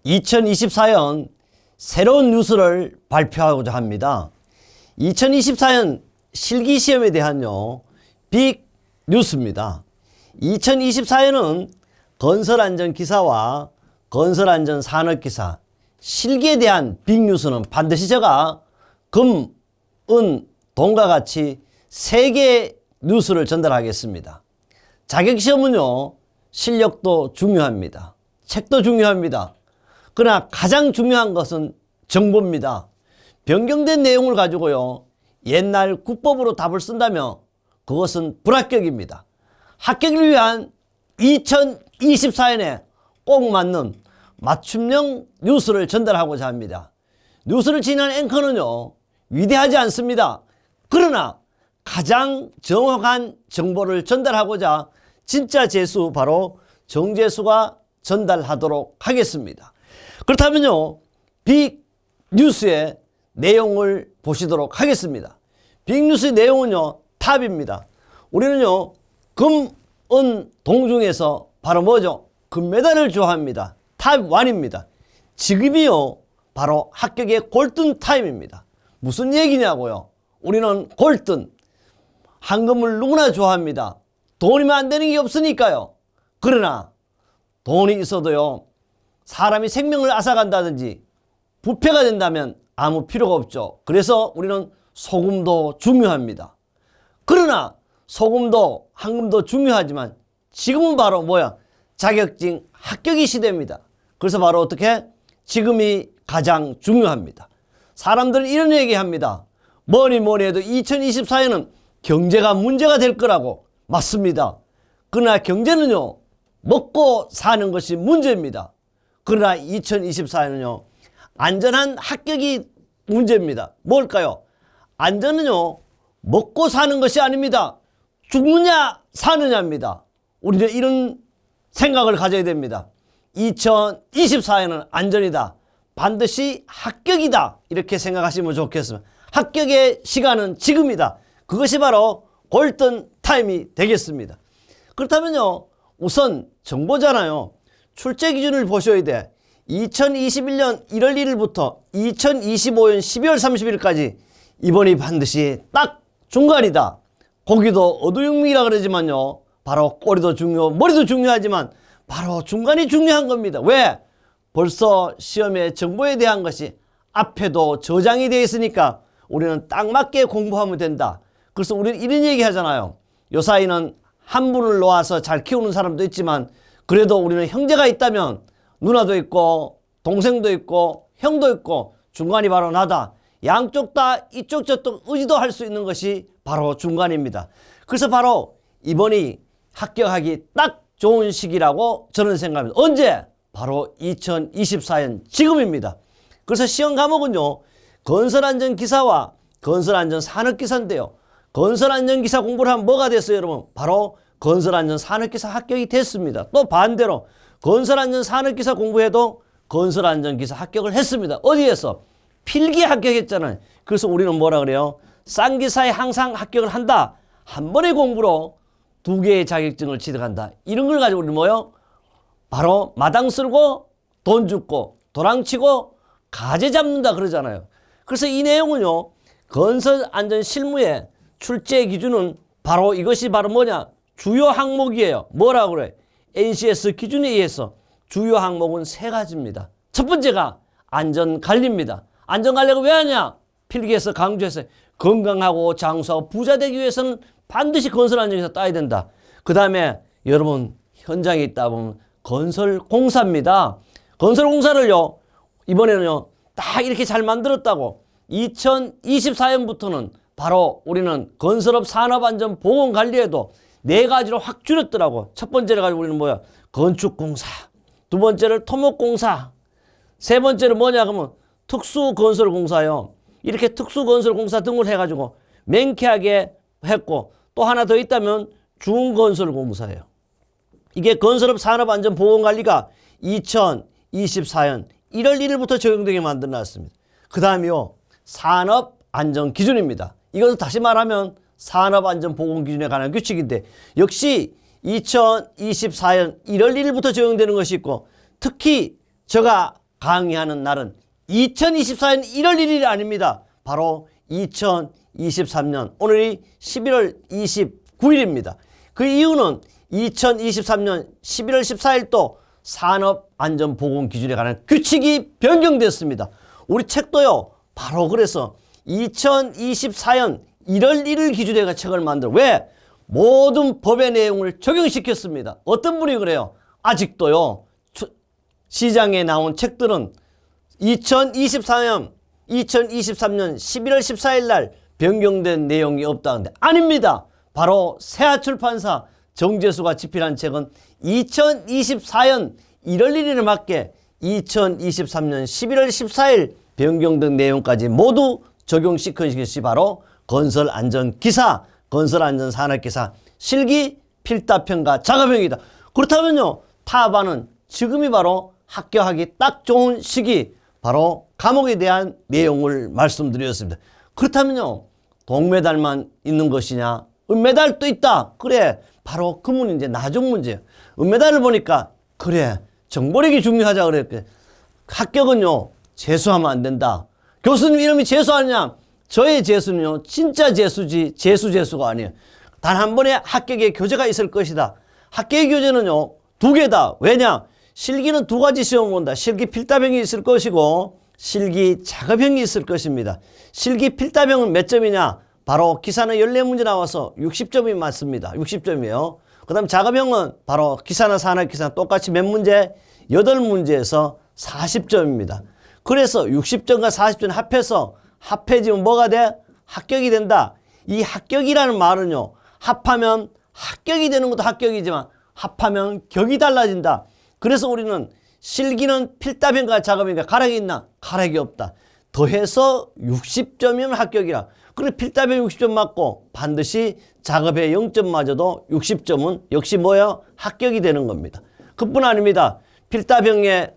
2024년 새로운 뉴스를 발표하고자 합니다. 2024년 실기시험에 대한요 빅 뉴스입니다. 2024년은 건설안전기사와 건설안전산업기사 실기에 대한 빅 뉴스는 반드시 제가 금, 은, 동과 같이 3개의 뉴스를 전달하겠습니다. 자격시험은요 실력도 중요합니다. 책도 중요합니다. 그러나 가장 중요한 것은 정보입니다. 변경된 내용을 가지고요 옛날 국법으로 답을 쓴다면 그것은 불합격입니다. 합격을 위한 2024년에 꼭 맞는 맞춤형 뉴스를 전달하고자 합니다. 뉴스를 진행하는 앵커는요 위대하지 않습니다. 그러나 가장 정확한 정보를 전달하고자 진짜 재수 바로 정재수가 전달하도록 하겠습니다. 그렇다면요 빅 뉴스의 내용을 보시도록 하겠습니다. 빅 뉴스의 내용은요 탑입니다. 우리는요 금, 은, 동 중에서 바로 뭐죠? 금메달을 좋아합니다. 탑 1입니다. 지금이요 바로 합격의 골든 타임입니다. 무슨 얘기냐고요? 우리는 골든, 황금을 누구나 좋아합니다. 돈이면 안 되는 게 없으니까요. 그러나 돈이 있어도요 사람이 생명을 앗아간다든지 부패가 된다면 아무 필요가 없죠. 그래서 우리는 소금도 중요합니다. 그러나 소금도 황금도 중요하지만 지금은 바로 뭐야? 자격증 합격의 시대입니다. 그래서 바로 어떻게? 지금이 가장 중요합니다. 사람들은 이런 얘기합니다. 뭐니 해도 2024년은 경제가 문제가 될 거라고. 맞습니다. 그러나 경제는요 먹고 사는 것이 문제입니다. 그러나 2024년은요 안전한 합격이 문제입니다. 뭘까요? 안전은요 먹고 사는 것이 아닙니다. 죽느냐 사느냐입니다. 우리는 이런 생각을 가져야 됩니다. 2024년은 안전이다. 반드시 합격이다. 이렇게 생각하시면 좋겠습니다. 합격의 시간은 지금이다. 그것이 바로 골든 타임이 되겠습니다. 그렇다면요 우선 정보잖아요. 출제 기준을 보셔야 돼. 2021년 1월 1일부터 2025년 12월 30일까지 이번이 반드시 딱 중간이다. 고기도 어두육미라 그러지만요 바로 꼬리도 중요 머리도 중요하지만 바로 중간이 중요한 겁니다. 왜? 벌써 시험의 정보에 대한 것이 앞에도 저장이 되어 있으니까 우리는 딱 맞게 공부하면 된다. 그래서 우리는 이런 얘기 하잖아요. 요사이는 한 분을 놓아서 잘 키우는 사람도 있지만 그래도 우리는 형제가 있다면 누나도 있고 동생도 있고 형도 있고 중간이 바로 나다. 양쪽 다 이쪽 저쪽 의지도 할 수 있는 것이 바로 중간입니다. 그래서 바로 이번이 합격하기 딱 좋은 시기라고 저는 생각합니다. 언제? 바로 2024년 지금입니다. 그래서 시험 과목은요 건설안전기사와 건설안전산업기사인데요. 건설안전기사 공부를 하면 뭐가 됐어요 여러분? 바로 건설안전산업기사 합격이 됐습니다. 또 반대로 건설안전산업기사 공부해도 건설안전기사 합격을 했습니다. 어디에서? 필기 합격했잖아요. 그래서 우리는 뭐라 그래요? 싼 기사에 항상 합격을 한다. 한 번의 공부로 2개의 자격증을 취득한다. 이런 걸 가지고 우리는 뭐요? 바로 마당 쓸고 돈 줍고 도랑치고 가재 잡는다 그러잖아요. 그래서 이 내용은요 건설안전실무의 출제 기준은 바로 이것이 바로 뭐냐? 주요 항목이에요. 뭐라고 그래? NCS 기준에 의해서 주요 항목은 3가지입니다. 첫 번째가 안전관리입니다. 안전관리가 왜 하냐? 필기에서 강조했어요. 건강하고 장수하고 부자 되기 위해서는 반드시 건설안전기사 따야 된다. 그 다음에 여러분 현장에 있다 보면 건설공사입니다. 건설공사를요 이번에는요 딱 이렇게 잘 만들었다고 2024년부터는 바로 우리는 건설업 산업안전보건관리에도 4가지로 확 줄였더라고. 첫 번째를 가지고 우리는 뭐야? 건축공사. 두 번째를 토목공사. 세 번째는 뭐냐 그러면 특수건설공사요. 이렇게 특수건설공사 등을 해가지고 명쾌하게 했고 또 하나 더 있다면 중건설공사예요. 이게 건설업 산업안전보건관리가 2024년 1월 1일부터 적용되게 만들어놨습니다. 그 다음이요 산업안전기준입니다. 이것은 다시 말하면 산업안전보건기준에 관한 규칙인데 역시 2024년 1월 1일부터 적용되는 것이 있고 특히 제가 강의하는 날은 2024년 1월 1일이 아닙니다. 바로 2023년 오늘이 11월 29일입니다. 그 이유는 2023년 11월 14일도 산업안전보건기준에 관한 규칙이 변경됐습니다. 우리 책도요, 바로 그래서 2024년 1월 1일 기준에 책을 만들어. 왜? 모든 법의 내용을 적용시켰습니다. 어떤 분이 그래요? 아직도요, 시장에 나온 책들은 2023년 11월 14일 날 변경된 내용이 없다는데 아닙니다. 바로 세아출판사 정재수가 집필한 책은 2024년 1월 1일에 맞게 2023년 11월 14일 변경된 내용까지 모두 적용시킨 것이 바로 건설안전기사, 건설안전산업기사 실기 필답형과 작업형이다. 그렇다면요, 타반은 지금이 바로 합격하기 딱 좋은 시기, 바로 과목에 대한 내용을 말씀드렸습니다. 그렇다면요, 동메달만 있는 것이냐? 은메달도 있다. 그래, 바로 그 문제, 이제 나중 문제예요. 은메달을 보니까 그래, 정보력이 중요하자 그랬거든. 합격은요, 재수하면 안 된다. 교수님 이름이 재수 아니냐? 저의 재수는요, 진짜 재수지 재수가 아니에요. 단 한 번의 합격의 교재가 있을 것이다. 합격의 교재는요, 두 개다. 왜냐? 실기는 두 가지 시험을 본다. 실기 필답형이 있을 것이고 실기 작업형이 있을 것입니다. 실기 필답형은 몇 점이냐? 바로 기사는 14문제 나와서 60점이 맞습니다. 60점이에요. 그 다음 작업형은 바로 기사나 산업기사 똑같이 몇 문제? 8문제에서 40점입니다. 그래서 60점과 40점 합해지면 뭐가 돼? 합격이 된다. 이 합격이라는 말은요, 합하면 합격이 되는 것도 합격이지만 합하면 격이 달라진다. 그래서 우리는 실기는 필답형과 작업형과 가락이 있나? 가락이 없다. 더해서 60점이면 합격이라. 그래, 필답형 60점 맞고 반드시 작업에 0점 맞아도 60점은 역시 뭐예요? 합격이 되는 겁니다. 그뿐 아닙니다. 필답형에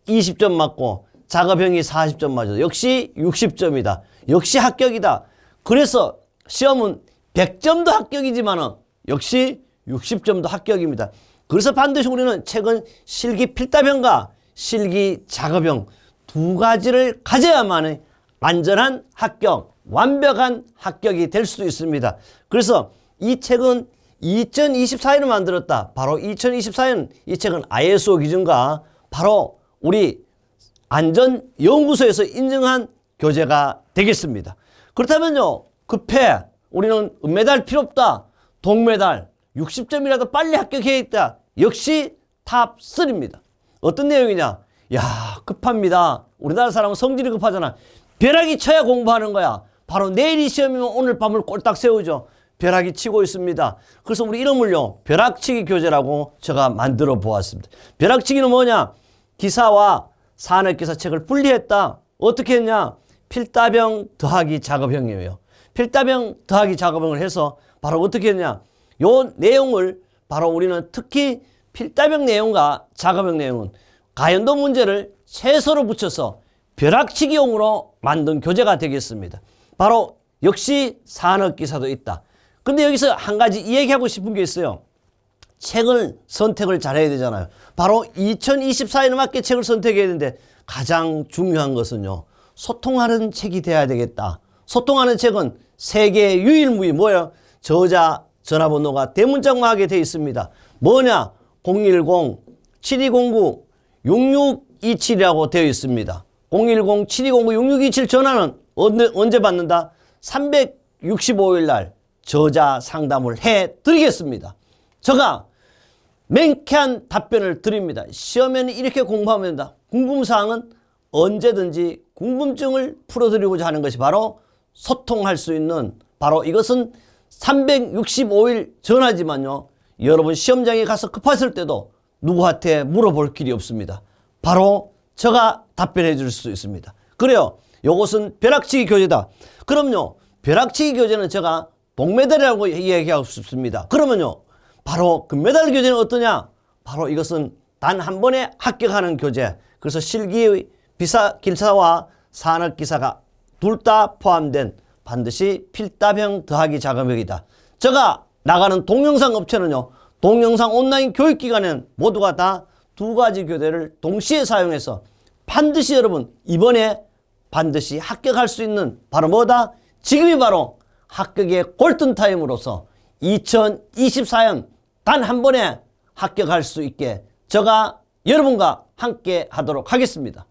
20점 맞고 작업형이 40점 맞아도 역시 60점이다. 역시 합격이다. 그래서 시험은 100점도 합격이지만 역시 60점도 합격입니다. 그래서 반드시 우리는 책은 실기 필답형과 실기 작업형 두 가지를 가져야만 안전한 합격, 완벽한 합격이 될 수도 있습니다. 그래서 이 책은 2024년에 만들었다. 바로 2024년 이 책은 ISO 기준과 바로 우리 안전연구소에서 인정한 교재가 되겠습니다. 그렇다면요, 급해. 우리는 은메달 필요 없다. 동메달 60점이라도 빨리 합격해야 있다. 역시 탑3입니다. 어떤 내용이냐? 야, 급합니다. 우리나라 사람은 성질이 급하잖아. 벼락이 쳐야 공부하는 거야. 바로 내일이 시험이면 오늘 밤을 꼴딱 세우죠. 벼락이 치고 있습니다. 그래서 우리 이름을요, 벼락치기 교재라고 제가 만들어 보았습니다. 벼락치기는 뭐냐? 기사와 산업기사 책을 분리했다. 어떻게 했냐? 필답형 더하기 작업형이에요. 필답형 더하기 작업형을 해서 바로 어떻게 했냐? 요 내용을 바로 우리는 특히 필답형 내용과 작업형 내용은 가연도 문제를 최소로 붙여서 벼락치기용으로 만든 교재가 되겠습니다. 바로 역시 산업기사도 있다. 근데 여기서 한 가지 이야기하고 싶은 게 있어요. 책을 선택을 잘해야 되잖아요. 바로 2024년에 맞게 책을 선택해야 되는데 가장 중요한 것은요, 소통하는 책이 돼야 되겠다. 소통하는 책은 세계 유일무이 뭐예요? 저자 전화번호가 대문짝만하게 되어 있습니다. 뭐냐? 010-7209-6627이라고 되어 있습니다. 010-7209-6627 전화는 언제 받는다? 365일 날 저자 상담을 해드리겠습니다. 제가 맹쾌한 답변을 드립니다. 시험에는 이렇게 공부하면 된다. 궁금사항은 언제든지 궁금증을 풀어드리고자 하는 것이 바로 소통할 수 있는, 바로 이것은 365일 전화지만요, 여러분 시험장에 가서 급했을 때도 누구한테 물어볼 길이 없습니다. 바로 제가 답변해 줄 수 있습니다. 그래요. 이것은 벼락치기 교재다. 그럼요, 벼락치기 교재는 제가 동메달이라고 이야기하고 싶습니다. 그러면요, 바로 금메달 교재는 어떠냐? 바로 이것은 단 한 번에 합격하는 교재. 그래서 실기 기사와 산업기사가 둘 다 포함된 반드시 필답형 더하기 작업형이다. 제가 나가는 동영상 업체는요, 동영상 온라인 교육기관은 모두가 다 두 가지 교재를 동시에 사용해서 반드시 여러분 이번에 반드시 합격할 수 있는 바로 뭐다? 지금이 바로 합격의 골든타임으로서 2024년 단 한 번에 합격할 수 있게 제가 여러분과 함께 하도록 하겠습니다.